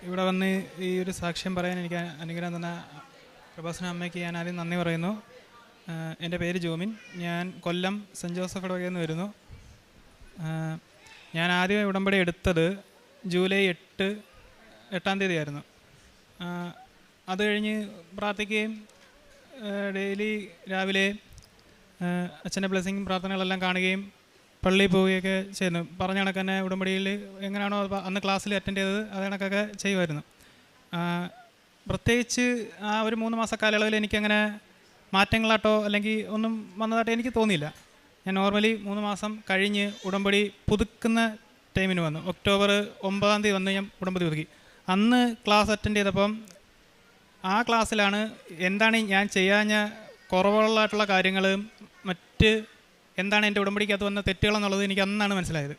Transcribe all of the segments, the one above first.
ഇവിടെ വന്ന് ഈ ഒരു സാക്ഷ്യം പറയാൻ എനിക്ക് അനുഗ്രഹം തന്ന പ്രഭാസന അമ്മയ്ക്ക് ഞാൻ ആദ്യം നന്ദി പറയുന്നു. എൻ്റെ പേര് ജോമിൻ. ഞാൻ കൊല്ലം സെൻറ്റ് ജോസഫ് ഇടവകയിൽ നിന്ന് വരുന്നു. ഞാൻ ആദ്യം ഉടമ്പടി എടുത്തത് ജൂലൈ 8-ാം തീയതി ആയിരുന്നു. അത് കഴിഞ്ഞ് പ്രാർത്ഥിക്കുകയും ഡെയിലി രാവിലെ അച്ഛൻ്റെ ബ്ലെസ്സിങ് പ്രാർത്ഥനകളെല്ലാം കാണുകയും പള്ളിയിൽ പോവുകയൊക്കെ ചെയ്യുന്നു. പറഞ്ഞ കണക്ക് തന്നെ ഉടമ്പടിയിൽ എങ്ങനെയാണോ അന്ന് ക്ലാസ്സിൽ അറ്റൻഡ് ചെയ്തത് അത് കണക്കൊക്കെ ചെയ്യുമായിരുന്നു. പ്രത്യേകിച്ച് ആ ഒരു 3 മാസ കാലയളവിൽ എനിക്കങ്ങനെ മാറ്റങ്ങളായിട്ടോ അല്ലെങ്കിൽ ഒന്നും വന്നതായിട്ടോ എനിക്ക് തോന്നിയില്ല. ഞാൻ നോർമലി 3 മാസം കഴിഞ്ഞ് ഉടമ്പടി പുതുക്കുന്ന ടൈമിന് വന്നു. ഒക്ടോബർ 9-ാം തീയതി വന്ന് ഞാൻ ഉടമ്പടി പുതുക്കി. അന്ന് ക്ലാസ് അറ്റൻഡ് ചെയ്തപ്പം ആ ക്ലാസ്സിലാണ് എന്താണ് ഞാൻ ചെയ്യാഞ്ഞ കുറവുകളായിട്ടുള്ള കാര്യങ്ങൾ, മറ്റ് എന്താണ് എൻ്റെ ഉടമ്പടിക്കകത്ത് വന്ന തെറ്റുകളെന്നുള്ളത് എനിക്ക് അന്നാണ് മനസ്സിലായത്.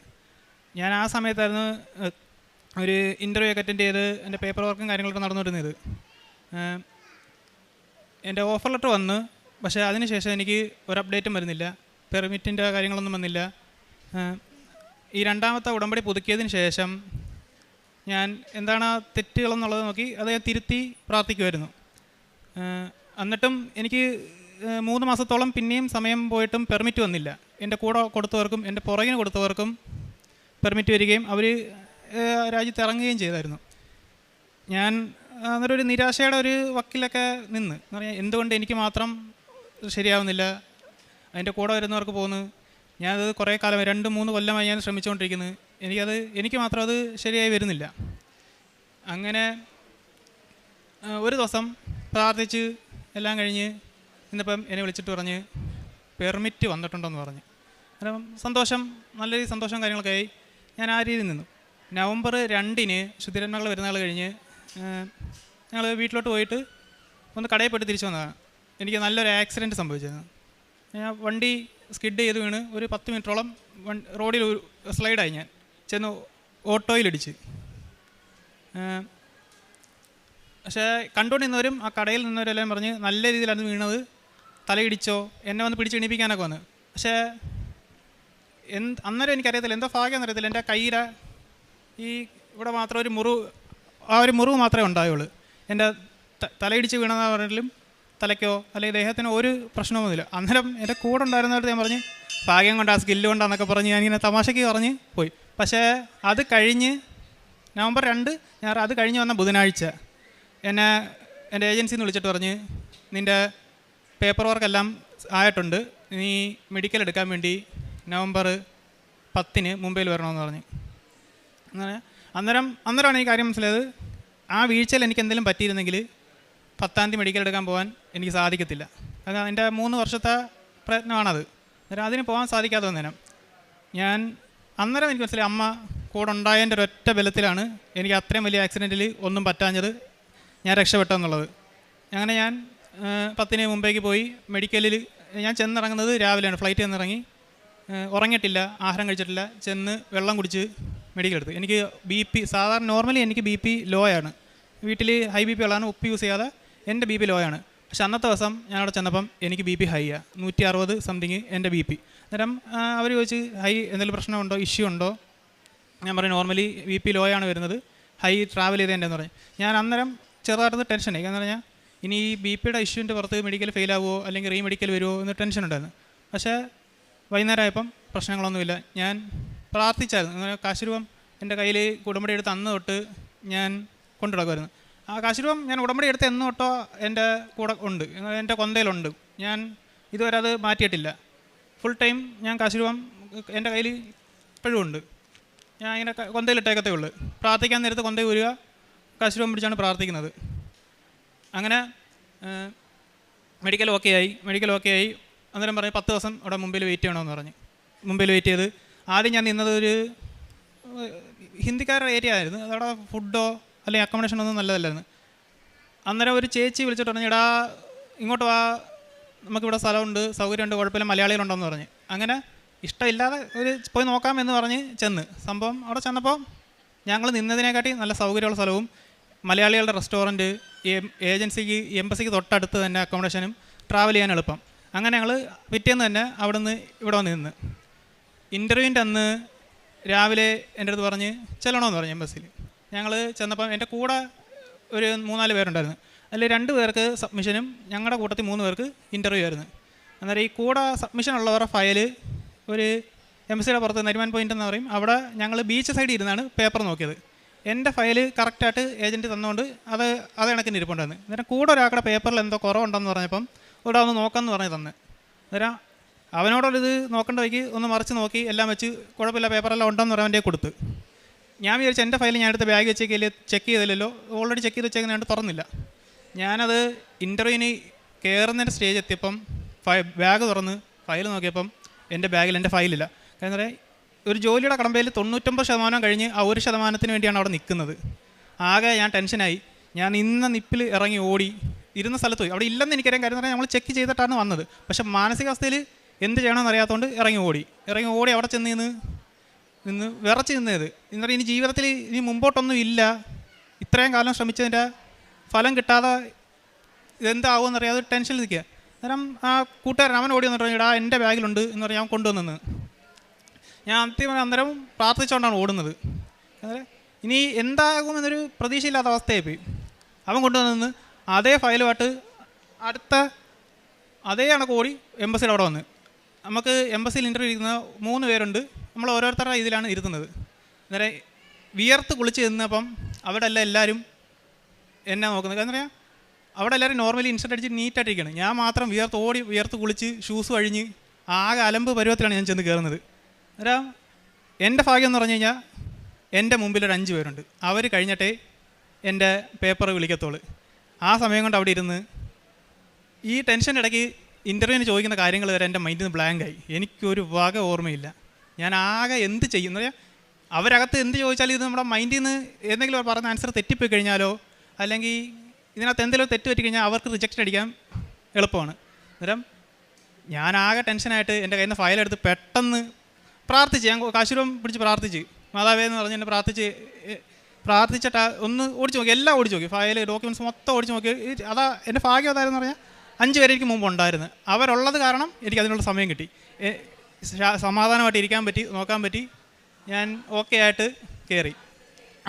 ഞാൻ ആ സമയത്തായിരുന്നു ഒരു ഇൻ്റർവ്യൂ ഒക്കെ അറ്റൻഡ് ചെയ്ത് എൻ്റെ പേപ്പർ വർക്കും കാര്യങ്ങളൊക്കെ നടന്നുകൊണ്ടിരുന്നത്. എൻ്റെ ഓഫർ ലെറ്റർ വന്ന്, പക്ഷേ അതിനുശേഷം എനിക്ക് ഒരു അപ്ഡേറ്റും വരുന്നില്ല, പെർമിറ്റിൻ്റെ കാര്യങ്ങളൊന്നും വന്നില്ല. ഈ 2ാമത്തെ ഉടമ്പടി പുതുക്കിയതിന് ശേഷം ഞാൻ എന്താണ് ആ തെറ്റുകളെന്നുള്ളത് നോക്കി അത് ഞാൻ തിരുത്തി പ്രാർത്ഥിക്കുമായിരുന്നു. എന്നിട്ടും എനിക്ക് 3 മാസത്തോളം പിന്നെയും സമയം പോയിട്ടും പെർമിറ്റ് വന്നില്ല. എൻ്റെ കൂടെ കൊടുത്തവർക്കും എൻ്റെ പുറകിന് കൊടുത്തവർക്കും പെർമിറ്റ് വരികയും അവർ രാജ്യത്ത് ഇറങ്ങുകയും ചെയ്തായിരുന്നു. ഞാൻ അന്നേരം ഒരു നിരാശയുടെ ഒരു വക്കിലൊക്കെ എന്ന് പറഞ്ഞാൽ എന്തുകൊണ്ട് എനിക്ക് മാത്രം ശരിയാവുന്നില്ല, അതിൻ്റെ കൂടെ വരുന്നവർക്ക് പോകുന്നു. ഞാനത് കുറേ കാലം 2-3 കൊല്ലമായി ഞാൻ ശ്രമിച്ചുകൊണ്ടിരിക്കുന്നു. എനിക്ക് മാത്രം അത് ശരിയായി വരുന്നില്ല. അങ്ങനെ ഒരു ദിവസം പ്രാർത്ഥിച്ച് എല്ലാം കഴിഞ്ഞ് ഇന്നിപ്പം എന്നെ വിളിച്ചിട്ട് പറഞ്ഞ് പെർമിറ്റ് വന്നിട്ടുണ്ടെന്ന് പറഞ്ഞു. കാരണം സന്തോഷം, നല്ല രീതിയിൽ സന്തോഷം കാര്യങ്ങളൊക്കെ ആയി. ഞാൻ ആ രീതിയിൽ നിന്നു. നവംബർ 2-ന് ശുദ്ധിരന്മകൾ വരുന്നാൾ കഴിഞ്ഞ് ഞങ്ങൾ വീട്ടിലോട്ട് പോയിട്ട് ഒന്ന് കടയിൽ പോയിട്ട് തിരിച്ചു വന്നതാണ്. എനിക്ക് നല്ലൊരു ആക്സിഡൻറ്റ് സംഭവിച്ചിരുന്നു. ഞാൻ വണ്ടി സ്കിഡ് ചെയ്ത് വീണ് ഒരു 10 മിനിറ്റോളം റോഡിൽ സ്ലൈഡായി. ഞാൻ ചെന്ന് ഓട്ടോയിലിടിച്ച്. പക്ഷേ കണ്ടുകൊണ്ടിരുന്നവരും ആ കടയിൽ നിന്നവരെല്ലാം പറഞ്ഞ് നല്ല രീതിയിലാണ് വീണത്, തലയിടിച്ചോ, എന്നെ വന്ന് പിടിച്ച് എണീപ്പിക്കാനൊക്കെ വന്ന്. പക്ഷേ അന്നേരം എനിക്കറിയത്തില്ല, എന്തോ ഭാഗ്യം എന്നറിയത്തില്ല, എൻ്റെ കയ്യിലെ ഈ ഇവിടെ മാത്രം ഒരു മുറിവ് മാത്രമേ ഉണ്ടായുള്ളൂ. എൻ്റെ തലയിടിച്ച് വീണെന്ന് പറഞ്ഞാലും തലയ്ക്കോ അല്ലെങ്കിൽ ദേഹത്തിനോ ഒരു പ്രശ്നമൊന്നുമില്ല. അന്നേരം എൻ്റെ കൂടെ ഉണ്ടായിരുന്നവർക്ക് ഞാൻ പറഞ്ഞ് ഭാഗ്യം കൊണ്ടാ, സ്കില്ല് കൊണ്ടാന്നൊക്കെ പറഞ്ഞ് ഞാനിങ്ങനെ തമാശയ്ക്ക് പറഞ്ഞ് പോയി. പക്ഷേ അത് കഴിഞ്ഞ് നവംബർ 2 ഞാൻ അത് കഴിഞ്ഞ് വന്ന ബുധനാഴ്ച എന്നെ എൻ്റെ ഏജൻസിയിൽ നിന്ന് വിളിച്ചിട്ട് പറഞ്ഞ് നിൻ്റെ പേപ്പർ വർക്കെല്ലാം ആയിട്ടുണ്ട്, നീ മെഡിക്കൽ എടുക്കാൻ വേണ്ടി നവംബർ 10-ന് മുംബൈയിൽ വരണമെന്ന് പറഞ്ഞു. അങ്ങനെ അന്നേരമാണ് ഈ കാര്യം മനസ്സിലായത്. ആ വീഴ്ചയിൽ എനിക്ക് എന്തെങ്കിലും പറ്റിയിരുന്നെങ്കിൽ 10-ാം തീയതി മെഡിക്കൽ എടുക്കാൻ പോകാൻ എനിക്ക് സാധിക്കത്തില്ല. അത് എൻ്റെ 3 വർഷത്തെ പ്രയത്നമാണത്. അന്നേരം അതിന് പോകാൻ സാധിക്കാതെ വന്നേരം അന്നേരം എനിക്ക് മനസ്സിലായി അമ്മ കൂടെ ഉണ്ടായതിൻ്റെ ഒരൊറ്റ ബലത്തിലാണ് എനിക്ക് അത്രയും വലിയ ആക്സിഡൻറ്റിൽ ഒന്നും പറ്റാഞ്ഞത്, ഞാൻ രക്ഷപ്പെട്ടെന്നുള്ളത്. അങ്ങനെ ഞാൻ 10-ന് മുംബൈക്ക് പോയി. മെഡിക്കലിൽ ഞാൻ ചെന്നിറങ്ങുന്നത് രാവിലെയാണ്. ഫ്ലൈറ്റ് ചെന്നിറങ്ങി, ഉറങ്ങിയിട്ടില്ല, ആഹാരം കഴിച്ചിട്ടില്ല, ചെന്ന് വെള്ളം കുടിച്ച് മെഡിക്കൽ എടുത്തു. എനിക്ക് BP സാധാരണ നോർമലി എനിക്ക് BP ലോ ആണ്. വീട്ടിൽ ഹൈ BP ഉള്ളതാണ്, ഉപ്പ് യൂസ് ചെയ്യാതെ എൻ്റെ BP ലോ ആണ്. പക്ഷെ അന്നത്തെ ദിവസം ഞാനവിടെ ചെന്നപ്പം എനിക്ക് BP ഹൈ ആണ്, 160 സംതിങ് എൻ്റെ BP. അന്നേരം അവർ ചോദിച്ച് ഹൈ എന്തെങ്കിലും പ്രശ്നമുണ്ടോ, ഇഷ്യൂ ഉണ്ടോ? ഞാൻ പറയും നോർമലി BP ലോ ആണ് വരുന്നത്, ഹൈ ട്രാവൽ ചെയ്തതിൻ്റെ എന്ന് പറഞ്ഞു. ഞാൻ അന്നേരം ചെറുതായിട്ട് ടെൻഷനായി. എന്ന് പറഞ്ഞാൽ ഇനി ഈ BPയുടെ ഇഷ്യൂവിൻ്റെ പുറത്ത് മെഡിക്കൽ ഫെയിലാവുമോ അല്ലെങ്കിൽ റീമെഡിക്കൽ വരുമോ എന്ന് ടെൻഷൻ ഉണ്ടായിരുന്നു. പക്ഷേ വൈകുന്നേരം ആയപ്പം പ്രശ്നങ്ങളൊന്നുമില്ല. ഞാൻ പ്രാർത്ഥിച്ചായിരുന്നു. കാശുരൂപം എൻ്റെ കയ്യിൽ ഉടമ്പടി എടുത്ത് അന്ന് തൊട്ട് ഞാൻ കൊണ്ടുനടക്കുമായിരുന്നു. ആ കാശുരൂപം ഞാൻ ഉടമ്പടി എടുത്ത് എന്ന് തൊട്ടോ എൻ്റെ കൂടെ ഉണ്ട്, എൻ്റെ കൊന്തയിലുണ്ട്. ഞാൻ ഇതുവരെ അത് മാറ്റിയിട്ടില്ല. ഫുൾ ടൈം ഞാൻ കാശുരൂപം എൻ്റെ കയ്യിൽ ഇപ്പോഴും ഉണ്ട്. ഞാൻ ഇങ്ങനെ കൊന്തയിലിട്ടേക്കത്തേ ഉള്ളൂ. പ്രാർത്ഥിക്കാൻ നേരത്ത് കൊന്തയിൽ വരിക, കാശുരൂപം പിടിച്ചാണ് പ്രാർത്ഥിക്കുന്നത്. അങ്ങനെ മെഡിക്കൽ ഓക്കെ ആയി. അന്നേരം പറഞ്ഞ് 10 ദിവസം അവിടെ മുംബൈയിൽ വെയിറ്റ് ചെയ്യണമെന്ന് പറഞ്ഞ് മുംബൈയിൽ വെയിറ്റ് ചെയ്ത്. ആദ്യം ഞാൻ നിന്നത് ഒരു ഹിന്ദിക്കാരുടെ ഏരിയ ആയിരുന്നു. അതവിടെ ഫുഡോ അല്ലെങ്കിൽ അക്കോമഡേഷനോ ഒന്നും നല്ലതല്ലായിരുന്നു. അന്നേരം ഒരു ചേച്ചി വിളിച്ചിട്ട് പറഞ്ഞു, എടാ ഇങ്ങോട്ട് വാ, നമുക്കിവിടെ സ്ഥലമുണ്ട്, സൗകര്യമുണ്ട്, കുഴപ്പമില്ല, മലയാളികളുണ്ടെന്ന് പറഞ്ഞ്. അങ്ങനെ ഇഷ്ടമില്ലാതെ പോയി നോക്കാമെന്ന് പറഞ്ഞ് ചെന്ന്. സംഭവം അവിടെ ചെന്നപ്പോൾ ഞങ്ങൾ നിന്നതിനെക്കാട്ടി നല്ല സൗകര്യമുള്ള സ്ഥലവും മലയാളികളുടെ റെസ്റ്റോറൻറ്റ്, ഏജൻസിക്ക് എംബസിക്ക് തൊട്ടടുത്ത് തന്നെ അക്കോമഡേഷനും, ട്രാവൽ ചെയ്യാൻ എളുപ്പം. അങ്ങനെ ഞങ്ങൾ പിറ്റേന്ന് തന്നെ അവിടെ നിന്ന് ഇവിടെ വന്ന് നിന്ന്. ഇൻ്റർവ്യൂവിൻ്റെ അന്ന് രാവിലെ എൻ്റെ അടുത്ത് പറഞ്ഞ് ചെല്ലണമെന്ന് പറഞ്ഞു എംബസിയിൽ. ഞങ്ങൾ ചെന്നപ്പം എൻ്റെ കൂടെ ഒരു 3-4 പേരുണ്ടായിരുന്നു. അതിൽ 2 പേർക്ക് സബ്മിഷനും ഞങ്ങളുടെ കൂട്ടത്തിൽ 3 പേർക്ക് ഇൻ്റർവ്യൂ ആയിരുന്നു. അന്നേരം ഈ കൂടെ സബ്മിഷൻ ഉള്ളവരുടെ ഫയൽ ഒരു MCയുടെ പുറത്ത് നരിമാൻ പോയിൻ്റ് എന്ന് പറയും, അവിടെ ഞങ്ങൾ ബീച്ച് സൈഡിൽ ഇരുന്നാണ് പേപ്പർ നോക്കിയത്. എൻ്റെ ഫയൽ കറക്റ്റായിട്ട് ഏജൻറ്റ് തന്നുകൊണ്ട് അത് കണക്കിന് ഇരിപ്പുണ്ടായിരുന്നു. അന്നേരം കൂടെ ഒരാളുടെ പേപ്പറിൽ എന്തോ കുറവുണ്ടെന്ന് പറഞ്ഞപ്പം ഇവിടെ ഒന്ന് നോക്കാമെന്ന് പറഞ്ഞ് തന്നെ. അന്നേരം അവനോടൊരിത് നോക്കേണ്ട വയ്ക്ക് ഒന്ന് മറിച്ച് നോക്കി എല്ലാം വെച്ച് കുഴപ്പമില്ല പേപ്പറെല്ലാം ഉണ്ടെന്ന് പറയാൻ വേണ്ടി കൊടുത്ത്. ഞാൻ വിചാരിച്ചു എൻ്റെ ഫയൽ ഞാൻ എടുത്ത് ബാഗ് വെച്ചേക്കിൽ ചെക്ക് ചെയ്തില്ലല്ലോ, ഓൾറെഡി ചെക്ക് ചെയ്ത് വെച്ചേക്കുന്നതുകൊണ്ട് തുറന്നില്ല. ഞാനത് ഇൻ്റർവ്യൂവിന് കയറുന്നതിൻ്റെ സ്റ്റേജ് എത്തിയപ്പം ബാഗ് തുറന്ന് ഫയൽ നോക്കിയപ്പം എൻ്റെ ബാഗിൽ എൻ്റെ ഫയലില്ല. കാരണം പറയാം, ഒരു ജോലിയുടെ കടമ്പയിൽ 99% കഴിഞ്ഞ് ആ 1% വേണ്ടിയാണ് അവിടെ നിൽക്കുന്നത്. ആകെ ഞാൻ ടെൻഷനായി. ഞാൻ നിപ്പിൽ ഇറങ്ങി ഓടി ഇരുന്ന സ്ഥലത്ത് പോയി. അവിടെ ഇല്ലെന്ന് എനിക്കറിയാം, കാര്യം പറഞ്ഞാൽ നമ്മൾ ചെക്ക് ചെയ്തിട്ടാണ് വന്നത്. പക്ഷേ മാനസികാവസ്ഥയിൽ എന്ത് ചെയ്യണമെന്ന് അറിയാത്തതുകൊണ്ട് ഇറങ്ങി ഓടി അവിടെ ചെന്ന് നിന്ന് വിറച്ച് നിന്നത്. എന്നിട്ട് ഇനി ജീവിതത്തിൽ ഇനി മുമ്പോട്ടൊന്നും ഇല്ല, ഇത്രയും കാലം ശ്രമിച്ചതിൻ്റെ ഫലം കിട്ടാതെ ഇതെന്താവുമെന്നറിയാതെ ടെൻഷനിൽ നിൽക്കുക. അന്നേരം ആ കൂട്ടുകാരൻ അവൻ ഓടി വന്നിട്ട് ഇടാ എൻ്റെ ബാഗിലുണ്ട് എന്ന് പറഞ്ഞാൽ ഞാൻ കൊണ്ടുവന്നു. ഞാൻ അന്നേരം പ്രാർത്ഥിച്ചുകൊണ്ടാണ് ഓടുന്നത്. അന്നേരം ഇനി എന്താകുമെന്നൊരു പ്രതീക്ഷയില്ലാത്ത അവസ്ഥയായിപ്പോയി. അവൻ കൊണ്ടുവന്ന് അതേ ഫയലുമായിട്ട് അതേ കണക്ക് ഓടി എംബസിയുടെ അവിടെ വന്ന്. നമുക്ക് എംബസിയിൽ ഇൻ്റർവ്യൂ ഇരിക്കുന്ന 3 പേരുണ്ട്. നമ്മൾ ഓരോരുത്തരുടെ ഇതിലാണ് ഇരുത്തുന്നത്. അന്നേരം വിയർത്ത് കുളിച്ച് നിന്നപ്പം അവിടെ എല്ലാവരും എന്നെ നോക്കുന്നത്. കാരണം പറയാം, അവിടെ എല്ലാവരും നോർമലി ഇൻസ്റ്റൻ്റ് അടിച്ച് നീറ്റായിട്ടിരിക്കുകയാണ്. ഞാൻ മാത്രം വിയർത്ത് കുളിച്ച് ഷൂസ് കഴിഞ്ഞ് ആകെ അലമ്പ് പരുവത്തിലാണ് ഞാൻ ചെന്ന് കയറുന്നത്. അന്നേരം എൻ്റെ ഭാഗ്യം എന്ന് പറഞ്ഞു കഴിഞ്ഞാൽ എൻ്റെ മുമ്പിലൊരു 5 പേരുണ്ട്. അവർ കഴിഞ്ഞിട്ടേ എൻ്റെ പേപ്പർ വിളിക്കത്തുള്ളൂ. ആ സമയം കൊണ്ട് അവിടെ ഇരുന്ന് ഈ ടെൻഷൻ്റെ ഇടയ്ക്ക് ഇൻ്റർവ്യൂവിന് ചോദിക്കുന്ന കാര്യങ്ങൾ വരെ എൻ്റെ മൈൻഡിൽ നിന്ന് ബ്ലാങ്കായി. എനിക്കൊരു വക ഓർമ്മയില്ല. ഞാൻ ആകെ എന്ത് ചെയ്യുന്ന പറയാം, അവരകത്ത് എന്ത് ചോദിച്ചാലും ഇത് നമ്മുടെ മൈൻഡിൽ നിന്ന് എന്തെങ്കിലും പറഞ്ഞ ആൻസർ തെറ്റിപ്പോയി കഴിഞ്ഞാലോ അല്ലെങ്കിൽ ഇതിനകത്ത് എന്തെങ്കിലും തെറ്റ് പറ്റിക്കഴിഞ്ഞാൽ അവർക്ക് റിജക്റ്റ് അടിക്കാൻ എളുപ്പമാണ്. അന്നേരം ഞാനാകെ ടെൻഷനായിട്ട് എൻ്റെ കയ്യിൽ നിന്ന് ഫയലെടുത്ത് പെട്ടെന്ന് പ്രാർത്ഥിച്ച്, ഞാൻ കാശുരൂപം പിടിച്ച് പ്രാർത്ഥിച്ച്, മാതാവേ എന്ന് പറഞ്ഞ് എന്നെ പ്രാർത്ഥിച്ചിട്ട് ഒന്ന് ഓടിച്ച് നോക്കി, എല്ലാം ഓടിച്ച് നോക്കി, ഫയൽ ഡോക്യുമെൻറ്റ്സ് മൊത്തം ഓടിച്ച് നോക്കി. അതാ എൻ്റെ ഭാഗ്യം അതായിരുന്നു പറഞ്ഞാൽ 5 പേര് എനിക്ക് മുമ്പ് ഉണ്ടായിരുന്നു. അവരുള്ളത് കാരണം എനിക്ക് അതിനുള്ള സമയം കിട്ടി, സമാധാനമായിട്ട് ഇരിക്കാൻ പറ്റി, നോക്കാൻ പറ്റി. ഞാൻ ഓക്കെ ആയിട്ട് കയറി.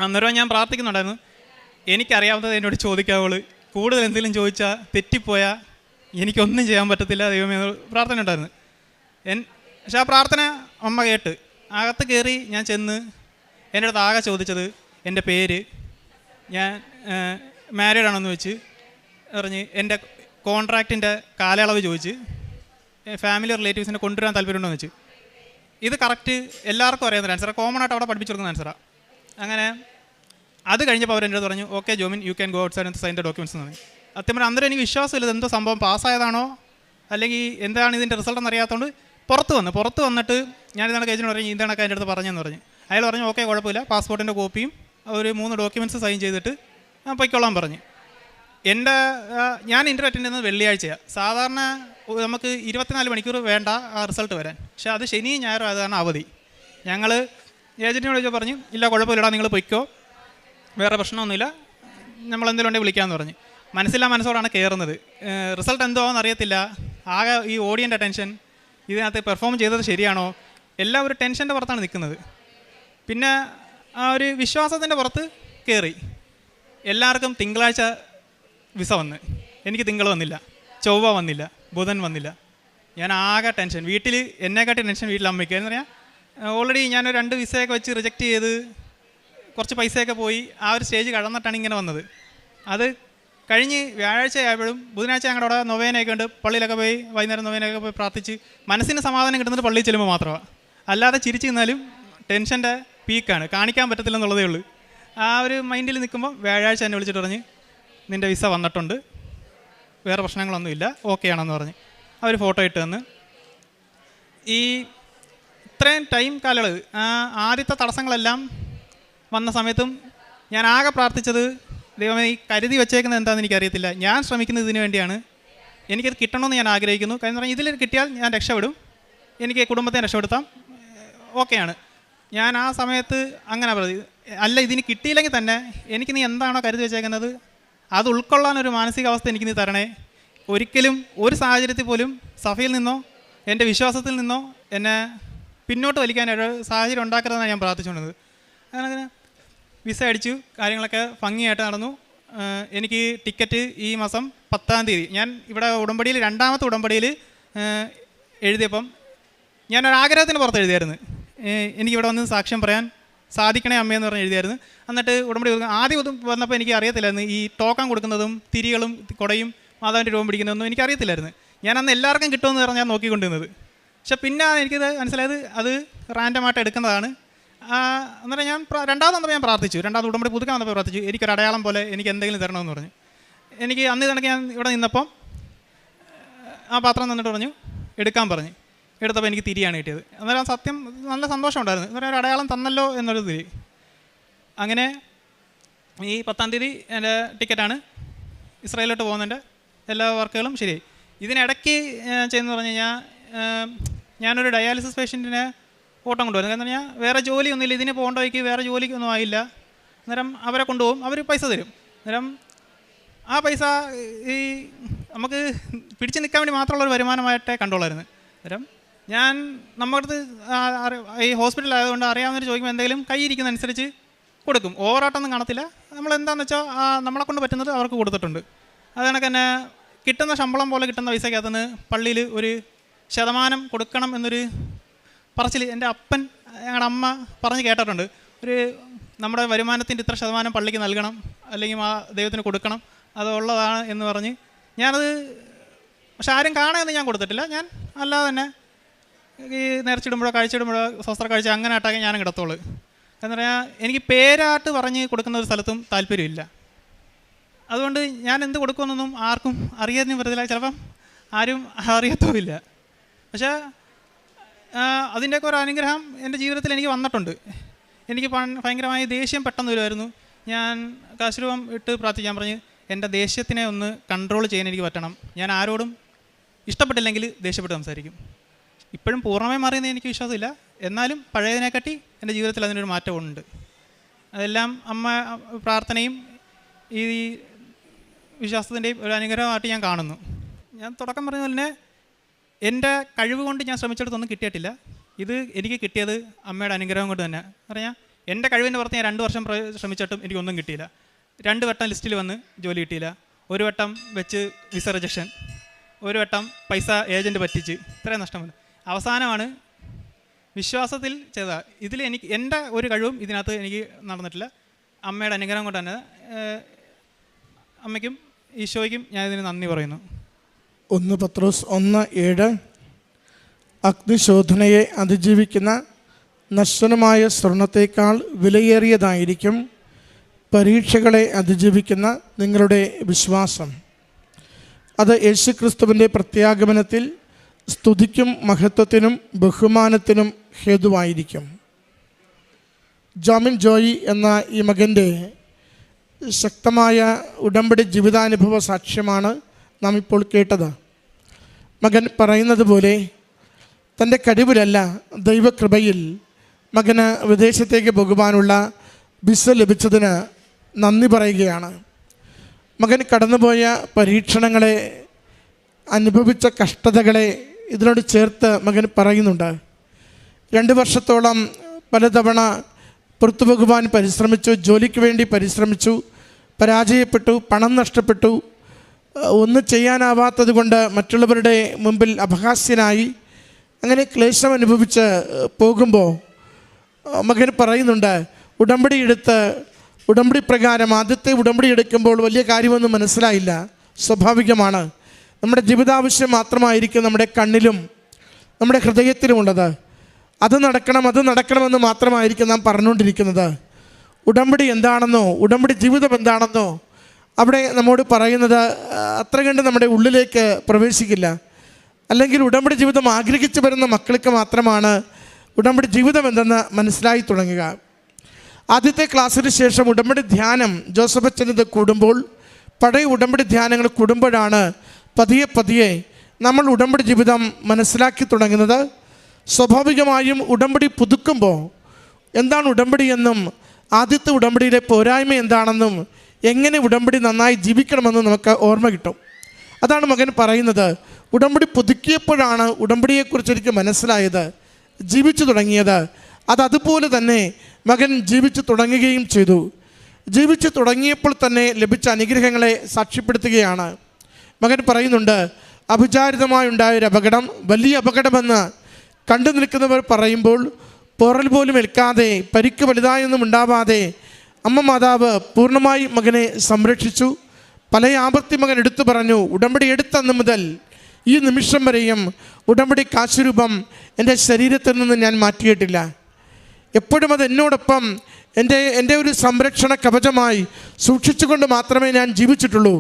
അന്നേരം ഞാൻ പ്രാർത്ഥിക്കുന്നുണ്ടായിരുന്നു, എനിക്കറിയാവുന്നത് എന്നോട് ചോദിക്കാവുള്ളൂ, കൂടുതൽ എന്തെങ്കിലും ചോദിച്ചാൽ തെറ്റിപ്പോയാൽ എനിക്കൊന്നും ചെയ്യാൻ പറ്റത്തില്ല ദൈവമേ പ്രാർത്ഥന ഉണ്ടായിരുന്നു. പക്ഷെ ആ പ്രാർത്ഥന അമ്മ കേട്ട് അകത്ത് കയറി ഞാൻ ചെന്ന് എൻ്റെ അടുത്ത് ആകെ ചോദിച്ചത് എൻ്റെ പേര്, ഞാൻ മാരീഡാണെന്ന് വെച്ച് പറഞ്ഞ്, എൻ്റെ കോൺട്രാക്റ്റിൻ്റെ കാലയളവ് ചോദിച്ച്, ഫാമിലി റിലേറ്റീവ്സിനെ കൊണ്ടുവരാൻ താല്പര്യമുണ്ടോ എന്ന് വെച്ച്. ഇത് കറക്റ്റ് എല്ലാവർക്കും അറിയാവുന്ന ആൻസറാണ്, കോമൺ ആയിട്ട് അവിടെ പഠിപ്പിച്ചു കൊടുക്കുന്ന ആൻസറാണ്. അങ്ങനെ അത് കഴിഞ്ഞപ്പോൾ അവർ എൻ്റെ അടുത്ത് പറഞ്ഞു, okay Jomin you can go outside and sign the documents എന്ന് പറഞ്ഞു. അത്യം അന്നേരം എനിക്ക് വിശ്വാസമില്ല എന്തോ സംഭവം പാസ്സായതാണോ അല്ലെങ്കിൽ എന്താണ് ഇതിൻ്റെ റിസൾട്ട് എന്ന് അറിയാത്തതുകൊണ്ട് പുറത്ത് വന്നിട്ട് ഞാൻ ഇതാണ് ഏജൻറ്റ് പറഞ്ഞു, ഇതാണൊക്കെ എൻ്റെ അടുത്ത് പറഞ്ഞെന്ന് പറഞ്ഞു. അയാൾ പറഞ്ഞു ഓക്കെ കുഴപ്പമില്ല, പാസ്പോർട്ടിൻ്റെ കോപ്പിയും ഒരു 3 ഡോക്യുമെൻറ്റ്സ് സൈൻ ചെയ്തിട്ട് പൊയ്ക്കോളാൻ പറഞ്ഞു. ഞാൻ ഇൻ്റർവ്യൂ അറ്റൻഡ് ചെയ്യുന്നത് വെള്ളിയാഴ്ചയാണ്. സാധാരണ നമുക്ക് 24 മണിക്കൂർ വേണ്ട ആ റിസൾട്ട് വരാൻ. പക്ഷേ അത് ശനിയും ഞായറും ആയത് കാരണം അവധി. ഞങ്ങൾ ഏജൻറ്റിനോട് ചോദിച്ചാൽ പറഞ്ഞു ഇല്ല കുഴപ്പമില്ലടാ നിങ്ങൾ പൊയ്ക്കോ, വേറെ പ്രശ്നമൊന്നുമില്ല, നമ്മളെന്തെങ്കിലും ഉണ്ടെങ്കിൽ വിളിക്കാമെന്ന് പറഞ്ഞു. മനസ്സോടാണ് കയറുന്നത്. റിസൾട്ട് എന്തോ ആണെന്ന് അറിയത്തില്ല, ആകെ ഈ ഓഡിയൻ്റെ ടെൻഷൻ, ഇതിനകത്ത് പെർഫോം ചെയ്തത് ശരിയാണോ, എല്ലാം ഒരു ടെൻഷൻ്റെ പുറത്താണ് നിൽക്കുന്നത്. പിന്നെ ആ ഒരു വിശ്വാസത്തിൻ്റെ പുറത്ത് കയറി. എല്ലാവർക്കും തിങ്കളാഴ്ച വിസ വന്ന്, എനിക്ക് തിങ്കൾ വന്നില്ല, ചൊവ്വ വന്നില്ല, ബുധൻ വന്നില്ല. ഞാൻ ആകെ ടെൻഷൻ, വീട്ടിൽ എന്നെക്കാട്ടി ടെൻഷൻ വീട്ടിൽ അമ്മയ്ക്ക്. എന്ന് പറഞ്ഞാൽ ഓൾറെഡി ഞാനൊരു 2 വിസയൊക്കെ വെച്ച് റിജക്റ്റ് ചെയ്ത് കുറച്ച് പൈസയൊക്കെ പോയി ആ ഒരു സ്റ്റേജ് കടന്നിട്ടാണ് ഇങ്ങനെ വന്നത്. അത് കഴിഞ്ഞ് വ്യാഴാഴ്ച ആയപ്പോഴും ബുധനാഴ്ച ഞങ്ങളുടെ അവിടെ നൊവേനയൊക്കെ ഉണ്ട്, പള്ളിയിലൊക്കെ പോയി വൈകുന്നേരം നൊവേനയൊക്കെ പോയി പ്രാർത്ഥിച്ച് മനസ്സിന് സമാധാനം കിട്ടുന്നത് പള്ളിയിൽ ചെല്ലുമ്പോൾ മാത്രമാണ്. അല്ലാതെ ചിരിച്ച് നിന്നാലും ടെൻഷൻ്റെ പീക്കാണ്, കാണിക്കാൻ പറ്റത്തില്ലെന്നുള്ളതേ ഉള്ളൂ. ആ ഒരു മൈൻഡിൽ നിൽക്കുമ്പോൾ വ്യാഴാഴ്ച എന്നെ വിളിച്ചിട്ട് പറഞ്ഞ് നിൻ്റെ വിസ വന്നിട്ടുണ്ട്, വേറെ പ്രശ്നങ്ങളൊന്നുമില്ല, ഓക്കെ ആണെന്ന് പറഞ്ഞ് അവർ ഫോട്ടോ ഇട്ട് തന്ന്. ഈ ഇത്രയും ടൈം കാലയളവ് ആദ്യത്തെ തടസ്സങ്ങളെല്ലാം വന്ന സമയത്തും ഞാൻ ആകെ പ്രാർത്ഥിച്ചത് ദൈവമേ ഈ കരുതി വെച്ചേക്കുന്നത് എന്താണെന്ന് എനിക്കറിയത്തില്ല, ഞാൻ ശ്രമിക്കുന്നത് ഇതിനു വേണ്ടിയാണ്, എനിക്കത് കിട്ടണമെന്ന് ഞാൻ ആഗ്രഹിക്കുന്നു. കാരണം പറഞ്ഞാൽ ഇതിൽ കിട്ടിയാൽ ഞാൻ രക്ഷപ്പെടും, എനിക്ക് കുടുംബത്തെ രക്ഷപ്പെടുത്താം, ഓക്കെയാണ്. ഞാൻ ആ സമയത്ത് അങ്ങനെ പറഞ്ഞു, അല്ല ഇതിന് കിട്ടിയില്ലെങ്കിൽ തന്നെ എനിക്ക് നീ എന്താണോ കരുതി വെച്ചേക്കുന്നത് അത് ഉൾക്കൊള്ളാനൊരു മാനസികാവസ്ഥ എനിക്ക് നീ തരണേ. ഒരിക്കലും ഒരു സാഹചര്യത്തിൽ പോലും സഭയിൽ നിന്നോ എൻ്റെ വിശ്വാസത്തിൽ നിന്നോ എന്നെ പിന്നോട്ട് വലിക്കാനൊരു സാഹചര്യം ഉണ്ടാക്കരുതെന്നാണ് ഞാൻ പ്രാർത്ഥിച്ചുകൊണ്ടത്. അങ്ങനെ വിസ അടിച്ചു, കാര്യങ്ങളൊക്കെ ഭംഗിയായിട്ട് നടന്നു. എനിക്ക് ടിക്കറ്റ് ഈ മാസം 10-ാം തീയതി, ഞാൻ ഇവിടെ ഉടമ്പടിയിൽ രണ്ടാമത്തെ ഉടമ്പടിയിൽ എഴുതിയപ്പം ഞാനൊരാഗ്രഹത്തിന് പുറത്ത് എഴുതിയായിരുന്നു, എനിക്കിവിടെ വന്ന് സാക്ഷ്യം പറയാൻ സാധിക്കണേ അമ്മയെന്ന് പറഞ്ഞ് എഴുതിയായിരുന്നു. എന്നിട്ട് ഉടമ്പടി ആദ്യം വന്നപ്പോൾ എനിക്ക് അറിയത്തില്ലായിരുന്നു ഈ ടോക്കൺ കൊടുക്കുന്നതും തിരികളും കുടയും മാതാവിൻ്റെ രൂപം പിടിക്കുന്നതൊന്നും എനിക്കറിയത്തില്ലായിരുന്നു. ഞാൻ അന്ന് എല്ലാവർക്കും കിട്ടുമെന്ന് പറഞ്ഞാൽ ഞാൻ നോക്കിക്കൊണ്ടിരുന്നത്. പക്ഷെ പിന്നെ എനിക്കിത് മനസ്സിലായത് അത് റാൻഡമായിട്ട് എടുക്കുന്നതാണ്. അന്നേരം ഞാൻ രണ്ടാമത് വന്നപ്പോൾ ഞാൻ പ്രാർത്ഥിച്ചു, രണ്ടാമത് ഉടമ്പടി പുതുക്കാൻ വന്നപ്പോൾ പ്രാർത്ഥിച്ചു, എനിക്കൊരു അടയാളം പോലെ എനിക്ക് എന്തെങ്കിലും തരണമെന്ന് പറഞ്ഞു. എനിക്ക് അന്ന് കണക്ക് ഞാൻ ഇവിടെ നിന്നപ്പം ആ പാത്രം തന്നിട്ട് പറഞ്ഞു എടുക്കാൻ പറഞ്ഞു. എടുത്തപ്പോൾ എനിക്ക് തിരിയാണ് കിട്ടിയത്. അന്നേരം സത്യം നല്ല സന്തോഷം ഉണ്ടായിരുന്നു. അന്നേരം ഒരു അടയാളം തന്നല്ലോ എന്നൊരു തിരി. അങ്ങനെ ഈ 10-ാം തീയതി എൻ്റെ ടിക്കറ്റാണ്, ഇസ്രായേലിലോട്ട് പോകുന്നതിൻ്റെ എല്ലാ വർക്കുകളും ശരിയായി. ഇതിനിടയ്ക്ക് ചെയ്യുന്നത് പറഞ്ഞു കഴിഞ്ഞാൽ ഞാനൊരു ഡയാലിസിസ് പേഷ്യൻറ്റിനെ ഓട്ടം കൊണ്ടുവരും. കാരണം ഞാൻ വേറെ ജോലിയൊന്നുമില്ല, ഇതിന് പോകേണ്ട വഴിക്ക് വേറെ ജോലിക്കൊന്നും ആയില്ല. അന്നേരം അവരെ കൊണ്ടുപോകും, അവർ പൈസ തരും. അന്നേരം ആ പൈസ ഈ നമുക്ക് പിടിച്ച് നിൽക്കാൻ വേണ്ടി മാത്രമുള്ളൊരു വരുമാനമായിട്ടേ കണ്ടുള്ളായിരുന്നു. അന്നേരം ഞാൻ നമ്മുടെ അടുത്ത് ഈ ഹോസ്പിറ്റലായതുകൊണ്ട് അറിയാവുന്നവർ ചോദിക്കുമ്പോൾ എന്തെങ്കിലും കൈ ഇരിക്കുന്നതനുസരിച്ച് കൊടുക്കും. ഓവറായിട്ടൊന്നും കാണത്തില്ല. നമ്മളെന്താണെന്ന് വെച്ചാൽ നമ്മളെ കൊണ്ട് പറ്റുന്നത് അവർക്ക് കൊടുത്തിട്ടുണ്ട്. അത് കണക്ക് തന്നെ കിട്ടുന്ന ശമ്പളം പോലെ കിട്ടുന്ന പൈസക്കകത്തുനിന്ന് പള്ളിയിൽ ഒരു ശതമാനം കൊടുക്കണം എന്നൊരു പറച്ചിൽ എൻ്റെ അപ്പൻ, ഞങ്ങളുടെ അമ്മ പറഞ്ഞ് കേട്ടിട്ടുണ്ട്. ഒരു നമ്മുടെ വരുമാനത്തിൻ്റെ ഇത്ര ശതമാനം പള്ളിക്ക് നൽകണം, അല്ലെങ്കിൽ ആ ദൈവത്തിന് കൊടുക്കണം, അതുള്ളതാണ് എന്ന് പറഞ്ഞ് ഞാനത്, പക്ഷെ ആരും കാണാമെന്ന് ഞാൻ കൊടുത്തിട്ടില്ല. ഞാൻ അല്ലാതെ തന്നെ ഈ നേർച്ചിടുമ്പോഴോ കഴിച്ചിടുമ്പോഴോ സ്വസ്ത്ര കഴിച്ച് അങ്ങനെ ആട്ടാക്കി ഞാനും കിടത്തോളൂ. എന്ന് പറഞ്ഞാൽ എനിക്ക് പേരായിട്ട് പറഞ്ഞ് കൊടുക്കുന്ന ഒരു സ്ഥലത്തും താല്പര്യമില്ല. അതുകൊണ്ട് ഞാൻ എന്ത് കൊടുക്കുമെന്നൊന്നും ആർക്കും അറിയാനും പറ്റത്തില്ല, ചിലപ്പം ആരും അറിയത്തുമില്ല. പക്ഷേ അതിൻ്റെയൊക്കെ ഒരു അനുഗ്രഹം എൻ്റെ ജീവിതത്തിൽ എനിക്ക് വന്നിട്ടുണ്ട്. എനിക്ക് ഭയങ്കരമായ ദേഷ്യം പെട്ടെന്ന് വരുമായിരുന്നു. ഞാൻ കാശുരൂപം ഇട്ട് പ്രാർത്ഥിക്കാൻ പറഞ്ഞ് എൻ്റെ ദേഷ്യത്തിനെ ഒന്ന് കൺട്രോൾ ചെയ്യാൻ എനിക്ക് പറ്റണം. ഞാൻ ആരോടും ഇഷ്ടപ്പെട്ടില്ലെങ്കിൽ ദേഷ്യപ്പെട്ട് സംസാരിക്കും. ഇപ്പോഴും പൂർണ്ണമായി മാറിയെന്ന് എനിക്ക് വിശ്വാസമില്ല, എന്നാലും പഴയതിനെക്കാട്ടി എൻ്റെ ജീവിതത്തിൽ അതിനൊരു മാറ്റമുണ്ട്. അതെല്ലാം അമ്മ പ്രാർത്ഥനയും ഈ വിശ്വാസത്തിൻ്റെയും ഒരു അനുഗ്രഹമായിട്ട് ഞാൻ കാണുന്നു. ഞാൻ തുടക്കം പറഞ്ഞ പോലെ തന്നെ എൻ്റെ കഴിവ് കൊണ്ട് ഞാൻ ശ്രമിച്ചിടത്തൊന്നും കിട്ടിയിട്ടില്ല. ഇത് എനിക്ക് കിട്ടിയത് അമ്മയുടെ അനുഗ്രഹം കൊണ്ട് തന്നെ. പറഞ്ഞാൽ എൻ്റെ കഴിവിൻ്റെ പുറത്ത് ഞാൻ 2 വർഷം ശ്രമിച്ചിട്ടും എനിക്കൊന്നും കിട്ടിയില്ല. 2 വട്ടം ലിസ്റ്റിൽ വന്ന് ജോലി കിട്ടിയില്ല. 1 വട്ടം വെച്ച് വിസ റിജക്ഷൻ, 1 വട്ടം പൈസ ഏജൻറ്റ് പറ്റിച്ച്, ഇത്രയും നഷ്ടം വന്നു. അവസാനമാണ് വിശ്വാസത്തിൽ ചെയ്ത ഇതിൽ എനിക്ക് എൻ്റെ ഒരു കഴിവും ഇതിനകത്ത് എനിക്ക് നടന്നിട്ടില്ല. അമ്മയുടെ അനുഗ്രഹം കൊണ്ട് തന്നെ അമ്മയ്ക്കും ഈശോയ്ക്കും ഞാൻ ഇതിന് നന്ദി പറയുന്നു. 1 പത്രോസ് 1:7 അഗ്നിശോധനയെ അതിജീവിക്കുന്ന നശ്വരമായ സ്വർണത്തേക്കാൾ വിലയേറിയതായിരിക്കും പരീക്ഷകളെ അതിജീവിക്കുന്ന നിങ്ങളുടെ വിശ്വാസം. അത് യേശുക്രിസ്തുവിൻ്റെ പ്രത്യാഗമനത്തിൽ സ്തുതിക്കും മഹത്വത്തിനും ബഹുമാനത്തിനും ഹേതുവായിരിക്കും. ജോമിൻ ജോയി എന്ന ഈ മകൻ്റെ ശക്തമായ ഉടമ്പടി ജീവിതാനുഭവ സാക്ഷ്യമാണ് നാം ഇപ്പോൾ കേട്ടത്. മകൻ പറയുന്നത് പോലെ തൻ്റെ കഴിവിലല്ല, ദൈവകൃപയിൽ മകന് വിദേശത്തേക്ക് പോകുവാനുള്ള വിസ ലഭിച്ചതിന് നന്ദി പറയുകയാണ്. മകൻ കടന്നുപോയ പരീക്ഷണങ്ങളെ, അനുഭവിച്ച കഷ്ടതകളെ ഇതിനോട് ചേർത്ത് മകൻ പറയുന്നുണ്ട്. 2 വർഷത്തോളം പലതവണ പുറത്തു പോകുവാൻ പരിശ്രമിച്ചു, ജോലിക്ക് വേണ്ടി പരിശ്രമിച്ചു, പരാജയപ്പെട്ടു, പണം നഷ്ടപ്പെട്ടു, ഒന്നും ചെയ്യാനാവാത്തത് കൊണ്ട് മറ്റുള്ളവരുടെ മുമ്പിൽ അപഹാസ്യനായി, അങ്ങനെ അനുഭവിച്ച് പോകുമ്പോൾ മകൻ പറയുന്നുണ്ട്, ഉടമ്പടി പ്രകാരം ആദ്യത്തെ ഉടമ്പടി എടുക്കുമ്പോൾ വലിയ കാര്യമൊന്നും മനസ്സിലായില്ല. സ്വാഭാവികമാണ്, നമ്മുടെ ജീവിതാവശ്യം മാത്രമായിരിക്കും നമ്മുടെ കണ്ണിലും നമ്മുടെ ഹൃദയത്തിലുമുള്ളത്. അത് നടക്കണമെന്ന് മാത്രമായിരിക്കും നാം പറഞ്ഞുകൊണ്ടിരിക്കുന്നത്. ഉടമ്പടി എന്താണെന്നോ, ഉടമ്പടി ജീവിതം എന്താണെന്നോ അവിടെ നമ്മോട് പറയുന്നത് അത്ര കണ്ട് നമ്മുടെ ഉള്ളിലേക്ക് പ്രവേശിക്കില്ല. അല്ലെങ്കിൽ ഉടമ്പടി ജീവിതം ആഗ്രഹിച്ചു വരുന്ന മക്കൾക്ക് മാത്രമാണ് ഉടമ്പടി ജീവിതം എന്തെന്ന് മനസ്സിലായി തുടങ്ങുക. ആദ്യത്തെ ക്ലാസ്സിന് ശേഷം ഉടമ്പടി ധ്യാനം ജോസഫ് അച്ഛനിത് കൂടുമ്പോൾ, പഴയ ഉടമ്പടി ധ്യാനങ്ങൾ കൂടുമ്പോഴാണ് പതിയെ നമ്മൾ ഉടമ്പടി ജീവിതം മനസ്സിലാക്കി തുടങ്ങുന്നത്. സ്വാഭാവികമായും ഉടമ്പടി പുതുക്കുമ്പോൾ എന്താണ് ഉടമ്പടി എന്നും ആദ്യത്തെ ഉടമ്പടിയിലെ പോരായ്മ എന്താണെന്നും എങ്ങനെ ഉടമ്പടി നന്നായി ജീവിക്കണമെന്നും നമുക്ക് ഓർമ്മ കിട്ടും. അതാണ് മകൻ പറയുന്നത്. ഉടമ്പടി പുതുക്കിയപ്പോഴാണ് ഉടമ്പടിയെക്കുറിച്ച് എനിക്ക് മനസ്സിലായത്, ജീവിച്ചു തുടങ്ങിയത്. അതുപോലെ തന്നെ മകൻ ജീവിച്ചു തുടങ്ങുകയും ചെയ്തു. ജീവിച്ചു തുടങ്ങിയപ്പോൾ തന്നെ ലഭിച്ച അനുഗ്രഹങ്ങളെ സാക്ഷ്യപ്പെടുത്തുകയാണ്. മകൻ പറയുന്നുണ്ട്, അവിചാരിതമായുണ്ടായൊരു അപകടം വലിയ അപകടമെന്ന് കണ്ടു നിൽക്കുന്നവർ പറയുമ്പോൾ പോറൽ പോലും ഏൽക്കാതെ, പരിക്ക് വലുതായൊന്നും ഉണ്ടാവാതെ അമ്മ മാതാവ് പൂർണ്ണമായി മകനെ സംരക്ഷിച്ചു. പല ആവർത്തി മകൻ എടുത്തു പറഞ്ഞു, ഉടമ്പടി എടുത്തന്ന് മുതൽ ഈ നിമിഷം വരെയും ഉടമ്പടി കാശുരൂപം എൻ്റെ ശരീരത്തിൽ നിന്ന് ഞാൻ മാറ്റിയിട്ടില്ല. എപ്പോഴും അത് എന്നോടൊപ്പം എൻ്റെ ഒരു സംരക്ഷണ കവചമായി സൂക്ഷിച്ചുകൊണ്ട് മാത്രമേ ഞാൻ ജീവിച്ചിട്ടുള്ളൂ.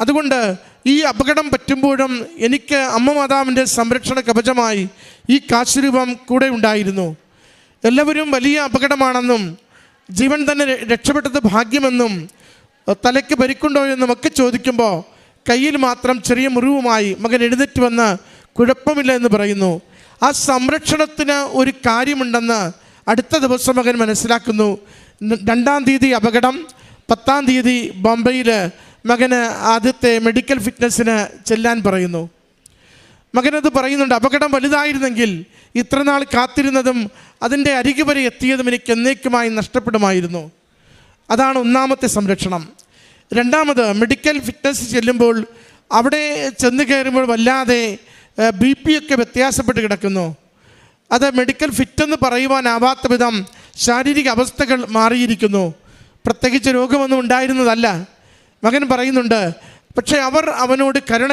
അതുകൊണ്ട് ഈ അപകടം പറ്റുമ്പോഴും എനിക്ക് അമ്മ മാതാവിൻ്റെ സംരക്ഷണ കവചമായി ഈ കാശുരൂപം കൂടെ ഉണ്ടായിരുന്നു. എല്ലാവരും വലിയ അപകടമാണെന്നും ജീവൻ തന്നെ രക്ഷപ്പെട്ടത് ഭാഗ്യമെന്നും തലയ്ക്ക് പരിക്കുണ്ടോ എന്നും ഒക്കെ ചോദിക്കുമ്പോൾ കയ്യിൽ മാത്രം ചെറിയ മുറിവുമായി മകൻ എഴുന്നേറ്റ് വന്ന് കുഴപ്പമില്ല എന്ന് പറയുന്നു. ആ സംരക്ഷണത്തിന് ഒരു കാര്യമുണ്ടെന്ന് അടുത്ത ദിവസം മകൻ മനസ്സിലാക്കുന്നു. 2-ാം തീയതി അപകടം, 10-ാം തീയതി ബോംബെയിൽ മകന് ആദ്യത്തെ മെഡിക്കൽ ഫിറ്റ്നസ്സിന് ചെല്ലാൻ പറയുന്നു. മകനത് പറയുന്നുണ്ട്, അപകടം വലുതായിരുന്നെങ്കിൽ ഇത്ര നാൾ കാത്തിരുന്നതും അതിൻ്റെ അരികു വരെ എത്തിയതും എനിക്ക് എന്നേക്കുമായി നഷ്ടപ്പെടുമായിരുന്നു. അതാണ് ഒന്നാമത്തെ സംരക്ഷണം. രണ്ടാമത്, മെഡിക്കൽ ഫിറ്റ്നസ് ചെല്ലുമ്പോൾ അവിടെ ചെന്ന് കയറുമ്പോൾ വല്ലാതെ BP ഒക്കെ വ്യത്യാസപ്പെട്ട് കിടക്കുന്നു. അത് മെഡിക്കൽ ഫിറ്റെന്ന് പറയുവാനാവാത്ത വിധം ശാരീരിക അവസ്ഥകൾ മാറിയിരിക്കുന്നു. പ്രത്യേകിച്ച് രോഗമൊന്നും ഉണ്ടായിരുന്നതല്ല. മകൻ പറയുന്നുണ്ട്, പക്ഷേ അവർ അവനോട് കരുണ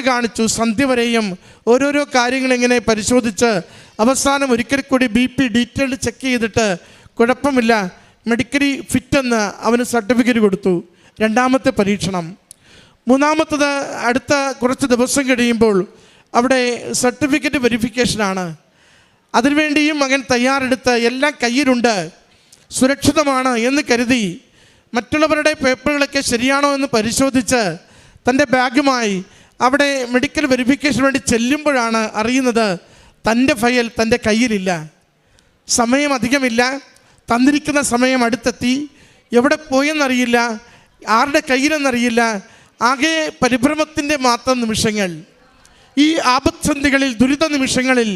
കാണിച്ചു. സന്ധ്യ വരെയും ഓരോരോ കാര്യങ്ങളിങ്ങനെ പരിശോധിച്ച് അവസാനം ഒരിക്കൽ കൂടി BP ഡീറ്റെയിൽഡ് ചെക്ക് ചെയ്തിട്ട് കുഴപ്പമില്ല, മെഡിക്കലി ഫിറ്റെന്ന് അവന് സർട്ടിഫിക്കറ്റ് കൊടുത്തു. 2-ാമത്തെ പരീക്ഷണം. 3-ാമത്തത് അടുത്ത കുറച്ച് ദിവസം കഴിയുമ്പോൾ അവിടെ സർട്ടിഫിക്കറ്റ് വെരിഫിക്കേഷനാണ്. അതിനുവേണ്ടിയും മകൻ തയ്യാറെടുത്ത് എല്ലാം കയ്യിലുണ്ട്, സുരക്ഷിതമാണ് എന്ന് കരുതി മറ്റുള്ളവരുടെ പേപ്പറുകളൊക്കെ ശരിയാണോ എന്ന് പരിശോധിച്ച് തൻ്റെ ബാഗുമായി അവിടെ മെഡിക്കൽ വെരിഫിക്കേഷന് വേണ്ടി ചെല്ലുമ്പോഴാണ് അറിയുന്നത് തൻ്റെ ഫയൽ തൻ്റെ കയ്യിലില്ല. സമയം അധികമില്ല, തന്നിരിക്കുന്ന സമയം അടുത്തെത്തി. എവിടെ പോയെന്നറിയില്ല, ആരുടെ കയ്യിലെന്നറിയില്ല. ആകെ പരിഭ്രമത്തിൻ്റെ മാത്രം നിമിഷങ്ങൾ. ഈ ആപത്സന്ധികളിൽ, ദുരിത നിമിഷങ്ങളിൽ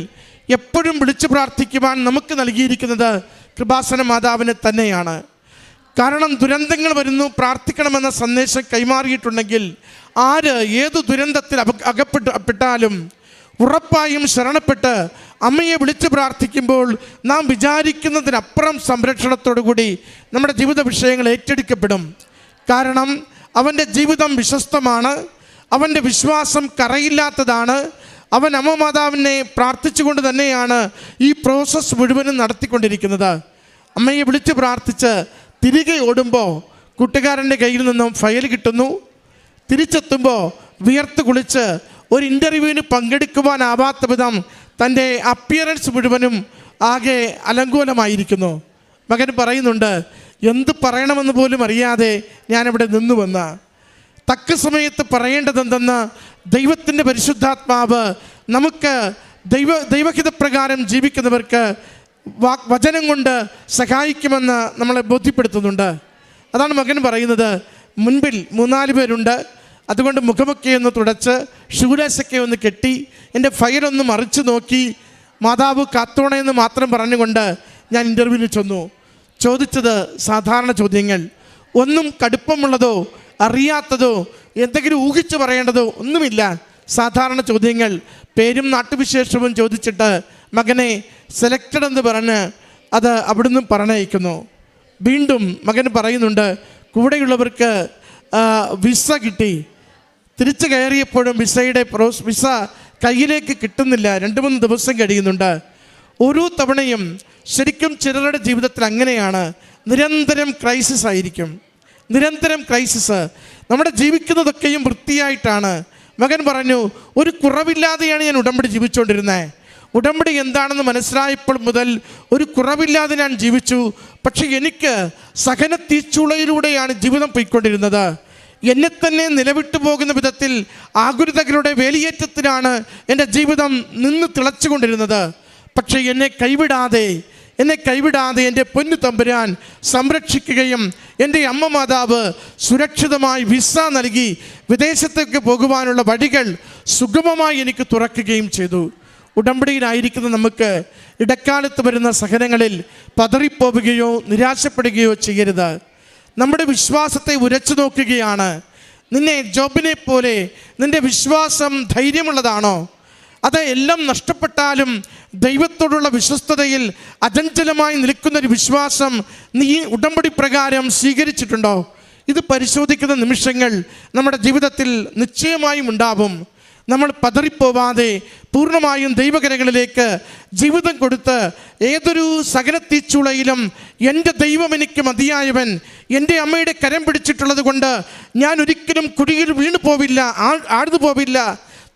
എപ്പോഴും വിളിച്ചു പ്രാർത്ഥിക്കുവാൻ നമുക്ക് നൽകിയിരിക്കുന്നത് കൃപാസന മാതാവിനെ തന്നെയാണ്. കാരണം ദുരന്തങ്ങൾ വരുന്നു, പ്രാർത്ഥിക്കണമെന്ന സന്ദേശം കൈമാറിയിട്ടുണ്ടെങ്കിൽ ഏത് ദുരന്തത്തിൽ അകപ്പെട്ടാലും ഉറപ്പായും ശരണപ്പെട്ട് അമ്മയെ വിളിച്ച് പ്രാർത്ഥിക്കുമ്പോൾ നാം വിചാരിക്കുന്നതിനപ്പുറം സംരക്ഷണത്തോടു കൂടി നമ്മുടെ ജീവിത വിഷയങ്ങൾ ഏറ്റെടുക്കപ്പെടും. കാരണം അവൻ്റെ ജീവിതം വിശ്വസ്തമാണ്, അവൻ്റെ വിശ്വാസം കറയില്ലാത്തതാണ്. അവൻ അമ്മ മാതാവിനെ പ്രാർത്ഥിച്ചുകൊണ്ട് തന്നെയാണ് ഈ പ്രോസസ്സ് മുഴുവനും നടത്തിക്കൊണ്ടിരിക്കുന്നത്. അമ്മയെ വിളിച്ച് പ്രാർത്ഥിച്ച് തിരികെ ഓടുമ്പോൾ കൂട്ടുകാരൻ്റെ കയ്യിൽ നിന്നും ഫയൽ കിട്ടുന്നു. തിരിച്ചെത്തുമ്പോൾ വിയർത്ത് കുളിച്ച് ഒരു ഇൻ്റർവ്യൂവിന് പങ്കെടുക്കുവാനാവാത്ത വിധം തൻ്റെ അപ്പിയറൻസ് മുഴുവനും ആകെ അലങ്കോലമായിരിക്കുന്നു. മകൻ പറയുന്നുണ്ട്, എന്ത് പറയണമെന്ന് പോലും അറിയാതെ ഞാനിവിടെ നിന്നുവെന്ന്. തക്ക സമയത്ത് പറയേണ്ടതെന്തെന്ന് ദൈവത്തിൻ്റെ പരിശുദ്ധാത്മാവ് നമുക്ക് ദൈവഹിതപ്രകാരം ജീവിക്കുന്നവർക്ക് വചനം കൊണ്ട് സഹായിക്കുമെന്ന് നമ്മളെ ബോധ്യപ്പെടുത്തുന്നുണ്ട്. അതാണ് മകൻ പറയുന്നത്. മുൻപിൽ 3-4 പേരുണ്ട്, അതുകൊണ്ട് മുഖമൊക്കെ ഒന്ന് തുടച്ച് ഷൂലേസൊക്കെ ഒന്ന് കെട്ടി എൻ്റെ ഫയലൊന്ന് മറിച്ച് നോക്കി മാതാവ് കാത്തോണയെന്ന് മാത്രം പറഞ്ഞുകൊണ്ട് ഞാൻ ഇൻ്റർവ്യൂവിന് ചെന്നു. ചോദിച്ചത് സാധാരണ ചോദ്യങ്ങൾ, ഒന്നും കടുപ്പമുള്ളതോ അറിയാത്തതോ എന്തെങ്കിലും ഊഹിച്ച് പറയേണ്ടതോ ഒന്നുമില്ല. സാധാരണ ചോദ്യങ്ങൾ. പേരും നാട്ടുവിശേഷവും ചോദിച്ചിട്ട് മകനെ സെലക്റ്റഡ് എന്ന് പറഞ്ഞ് അത് അവിടുന്ന് പറഞ്ഞയക്കുന്നു. വീണ്ടും മകൻ പറയുന്നുണ്ട്, കൂടെയുള്ളവർക്ക് വിസ കിട്ടി. തിരിച്ചു കയറിയപ്പോഴും വിസ കയ്യിലേക്ക് കിട്ടുന്നില്ല. 2-3 ദിവസം കഴിയുന്നുണ്ട്. ഓരോ തവണയും ശരിക്കും ചിലരുടെ ജീവിതത്തിൽ അങ്ങനെയാണ്, നിരന്തരം ക്രൈസിസ് ആയിരിക്കും. നിരന്തരം ക്രൈസിസ്. നമ്മുടെ ജീവിക്കുന്നതൊക്കെയും വൃത്തിയായിട്ടാണ്. മകൻ പറഞ്ഞു, ഒരു കുറവില്ലാതെയാണ് ഞാൻ ഉടമ്പടി ജീവിച്ചുകൊണ്ടിരുന്നത്. ഉടമ്പടി എന്താണെന്ന് മനസ്സിലായപ്പോൾ മുതൽ ഒരു കുറവില്ലാതെ ഞാൻ ജീവിച്ചു. പക്ഷെ എനിക്ക് സഹന തീച്ചുളയിലൂടെയാണ് ജീവിതം പോയിക്കൊണ്ടിരുന്നത്. എന്നെ തന്നെ നിലവിട്ടു പോകുന്ന വിധത്തിൽ ആകുലതകളുടെ വേലിയേറ്റത്തിലാണ് എൻ്റെ ജീവിതം നിന്ന് തിളച്ചുകൊണ്ടിരുന്നത്. പക്ഷേ എന്നെ കൈവിടാതെ എൻ്റെ പൊന്നു തമ്പുരാൻ സംരക്ഷിക്കുകയും എൻ്റെ അമ്മ മാതാവ് സുരക്ഷിതമായി വിസ നൽകി വിദേശത്തേക്ക് പോകുവാനുള്ള വഴികൾ സുഗമമായി എനിക്ക് തുറക്കുകയും ചെയ്തു. ഉടമ്പടിയിലായിരിക്കുന്ന നമുക്ക് ഇടക്കാലത്ത് വരുന്ന സഹനങ്ങളിൽ പതറിപ്പോവുകയോ നിരാശപ്പെടുകയോ ചെയ്യരുത്. നമ്മുടെ വിശ്വാസത്തെ ഉരച്ചു നോക്കുകയാണ്. നിന്നെ ജോബിനെ പോലെ നിൻ്റെ വിശ്വാസം ധൈര്യമുള്ളതാണോ? അത് എല്ലാം നഷ്ടപ്പെട്ടാലും ദൈവത്തോടുള്ള വിശ്വസ്തതയിൽ അചഞ്ചലമായി നിൽക്കുന്നൊരു വിശ്വാസം നീ ഉടമ്പടി പ്രകാരം സ്വീകരിച്ചിട്ടുണ്ടോ? ഇത് പരിശോധിക്കുന്ന നിമിഷങ്ങൾ നമ്മുടെ ജീവിതത്തിൽ നിശ്ചയമായും ഉണ്ടാവും. നമ്മൾ പതറിപ്പോവാതെ പൂർണ്ണമായും ദൈവകരങ്ങളിലേക്ക് ജീവിതം കൊടുത്ത് ഏതൊരു സകലത്തീച്ചുളയിലും എൻ്റെ ദൈവം എനിക്ക് മതിയായവൻ, എൻ്റെ അമ്മയുടെ കരം പിടിച്ചിട്ടുള്ളത് കൊണ്ട് ഞാൻ ഒരിക്കലും കുഴിയിൽ വീണു പോവില്ല, ആഴ്ന്നു പോവില്ല,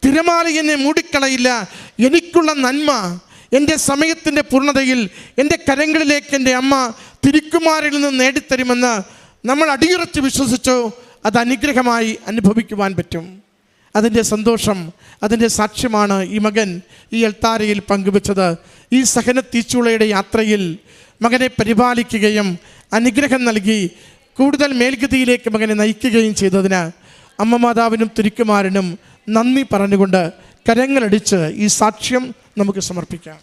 തിരമാല എന്നെ മൂടിക്കളയില്ല, എനിക്കുള്ള നന്മ എൻ്റെ സമയത്തിൻ്റെ പൂർണ്ണതയിൽ എൻ്റെ കരങ്ങളിലേക്ക് എൻ്റെ അമ്മ തിരുക്കുമാരിൽ നിന്ന് നേടിത്തരുമെന്ന് നമ്മൾ അടിയുറച്ച് വിശ്വസിച്ചോ അത് അനുഗ്രഹമായി അനുഭവിക്കുവാൻ പറ്റും. അതിൻ്റെ സന്തോഷം, അതിൻ്റെ സാക്ഷ്യമാണ് ഈ മകൻ ഈ എൽത്താരയിൽ പങ്കുവെച്ചത്. ഈ സഹന തീച്ചുളയുടെ യാത്രയിൽ മകനെ പരിപാലിക്കുകയും അനുഗ്രഹം നൽകി കൂടുതൽ മേൽഗതിയിലേക്ക് മകനെ നയിക്കുകയും ചെയ്തതിന് അമ്മ മാതാവിനും തിരുക്കുമാരനും നന്ദി പറഞ്ഞുകൊണ്ട് കരങ്ങളടിച്ച് ഈ സാക്ഷ്യം നമുക്ക് സമർപ്പിക്കാം.